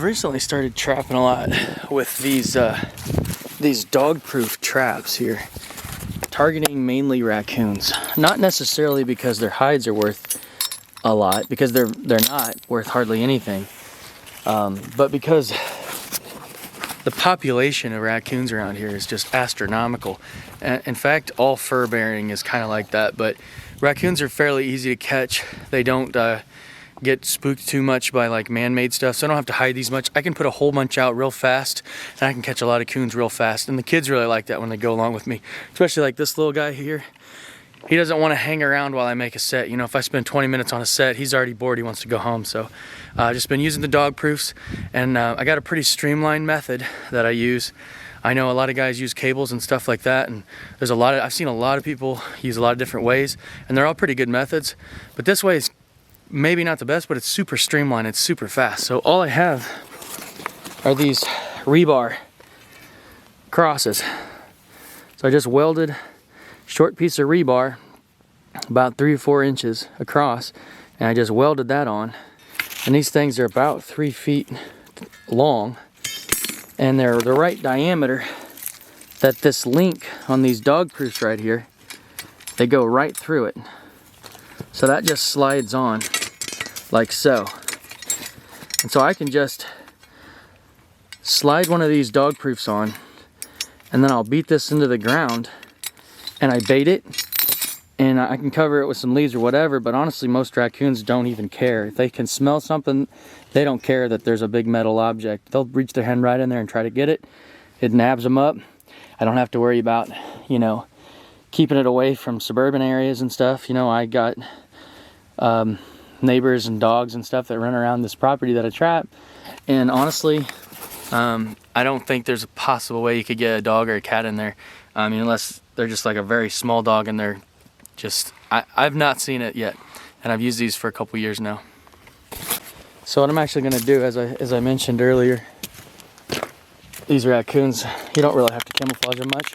recently started trapping a lot with these dog-proof traps here, targeting mainly raccoons. Not necessarily because their hides are worth a lot, because they're not worth hardly anything, but because the population of raccoons around here is just astronomical. In fact, all fur bearing is kind of like that, but raccoons are fairly easy to catch. They don't get spooked too much by like man-made stuff, so I don't have to hide these much. I can put a whole bunch out real fast, and I can catch a lot of coons real fast, and the kids really like that when they go along with me, especially like this little guy here. He doesn't want to hang around while I make a set. You know, if I spend 20 minutes on a set, he's already bored, he wants to go home. So I've just been using the dog proofs, and I got a pretty streamlined method that I use. I know a lot of guys use cables and stuff like that, and I've seen a lot of people use a lot of different ways, and they're all pretty good methods, but this way is maybe not the best, but it's super streamlined, it's super fast. So all I have are these rebar crosses. So I just welded a short piece of rebar about 3 or 4 inches across, and I just welded that on. And these things are about 3 feet long, and they're the right diameter that this link on these dog proofs right here, they go right through it. So that just slides on like so. And so I can just slide one of these dog proofs on, and then I'll beat this into the ground, and I bait it, and I can cover it with some leaves or whatever, but honestly most raccoons don't even care. If they can smell something, they don't care that there's a big metal object. They'll reach their hand right in there and try to get it. It nabs them up. I don't have to worry about, you know, keeping it away from suburban areas and stuff. You know, I got neighbors and dogs and stuff that run around this property that I trap, and honestly I don't think there's a possible way you could get a dog or a cat in there. I mean, unless they're just like a very small dog and they're just, I've not seen it yet, and I've used these for a couple years now. So what I'm actually going to do, as I mentioned earlier, these raccoons, you don't really have to camouflage them much,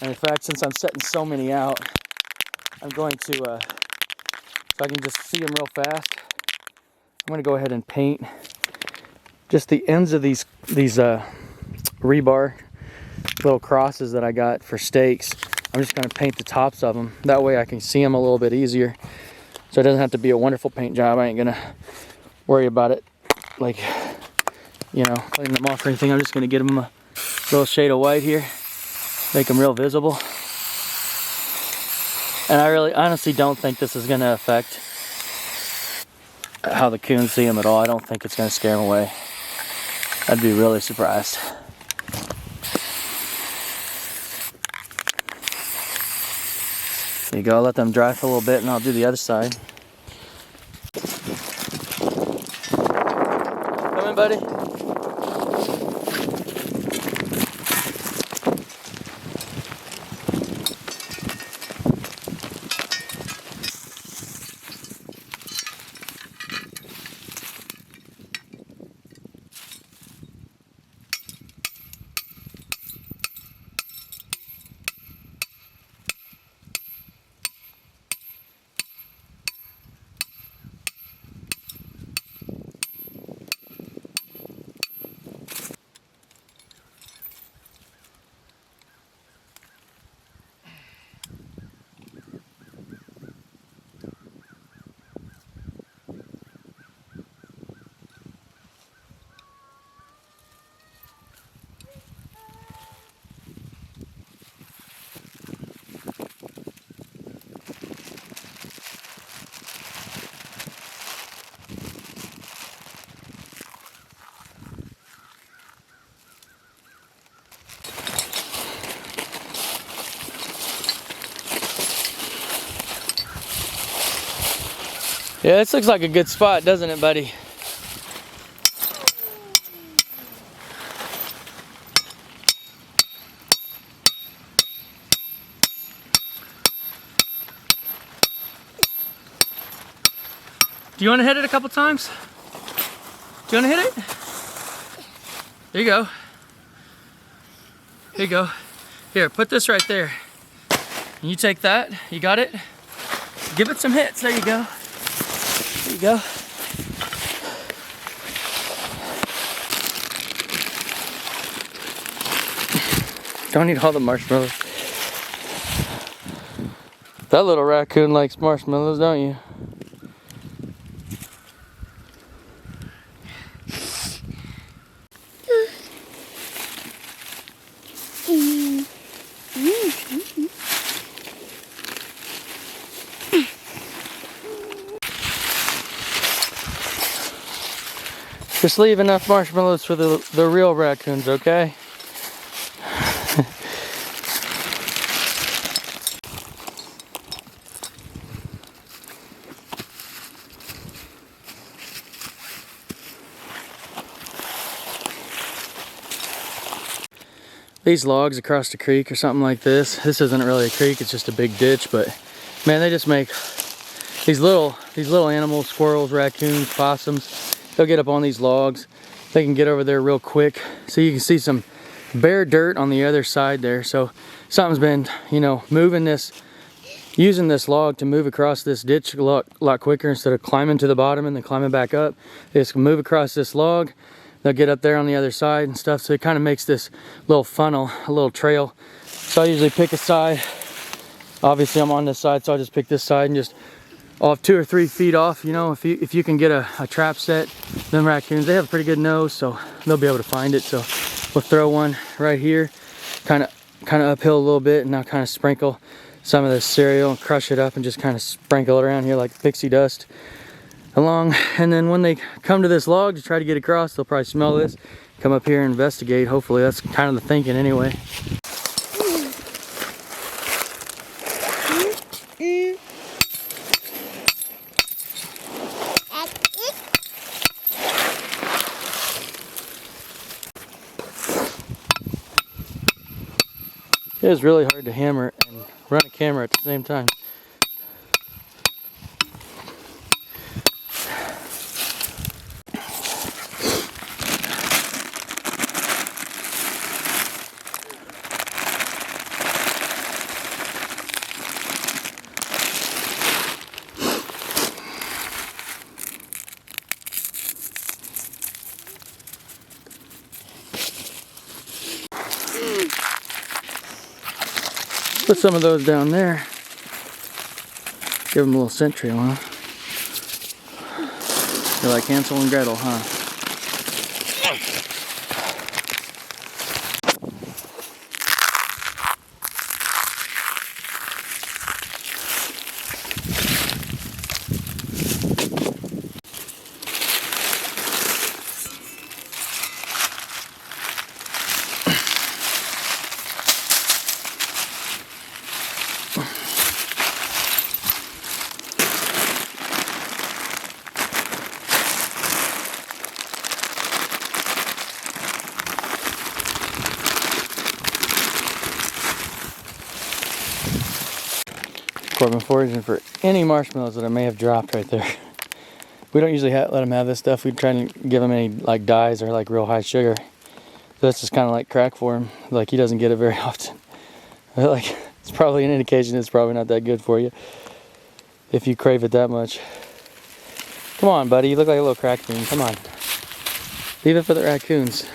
and in fact, since I'm setting so many out, I'm going to so I can just see them real fast, I'm going to go ahead and paint just the ends of these rebar little crosses that I got for stakes. I'm just going to paint the tops of them. That way I can see them a little bit easier. So it doesn't have to be a wonderful paint job. I ain't going to worry about it, like, you know, cleaning them off or anything. I'm just going to get them a little shade of white here, make them real visible. And I really honestly don't think this is going to affect how the coons see them at all. I don't think it's going to scare them away. I'd be really surprised. There you go, I'll let them dry for a little bit and I'll do the other side. Come in, buddy. Yeah, this looks like a good spot, doesn't it, buddy? Do you want to hit it a couple times? Do you want to hit it? There you go. Here you go. Here, put this right there. And you take that. You got it? Give it some hits. There you go. There you go. Don't eat all the marshmallows. That little raccoon likes marshmallows, don't you? Just leave enough marshmallows for the real raccoons, okay? These logs across the creek or something like this. This isn't really a creek, it's just a big ditch, but man, they just make these little animals, squirrels, raccoons, possums. They'll get up on these logs. They can get over there real quick. So you can see some bare dirt on the other side there. So something's been, you know, using this log to move across this ditch a lot quicker instead of climbing to the bottom and then climbing back up. They just move across this log. They'll get up there on the other side and stuff. So it kind of makes this little funnel, a little trail. So I usually pick a side. Obviously I'm on this side, so I'll just pick this side and just off 2 or 3 feet off. You know, if you can get a trap set, them raccoons, they have a pretty good nose, so they'll be able to find it. So we'll throw one right here, kind of uphill a little bit, and now kind of sprinkle some of this cereal and crush it up and just kind of sprinkle it around here like pixie dust along. And then when they come to this log to try to get across, they'll probably smell this, come up here and investigate. Hopefully that's kind of the thinking anyway. It is really hard to hammer and run a camera at the same time. Put some of those down there. Give them a little scent trail, huh? You're like Hansel and Gretel, huh? I've been foraging for any marshmallows that I may have dropped right there. We don't usually let them have this stuff. We try to give him any like dyes or like real high sugar. So that's just kind of like crack for him. Like he doesn't get it very often. But like it's probably an indication it's probably not that good for you if you crave it that much. Come on, buddy. You look like a little crack bean. Come on. Leave it for the raccoons.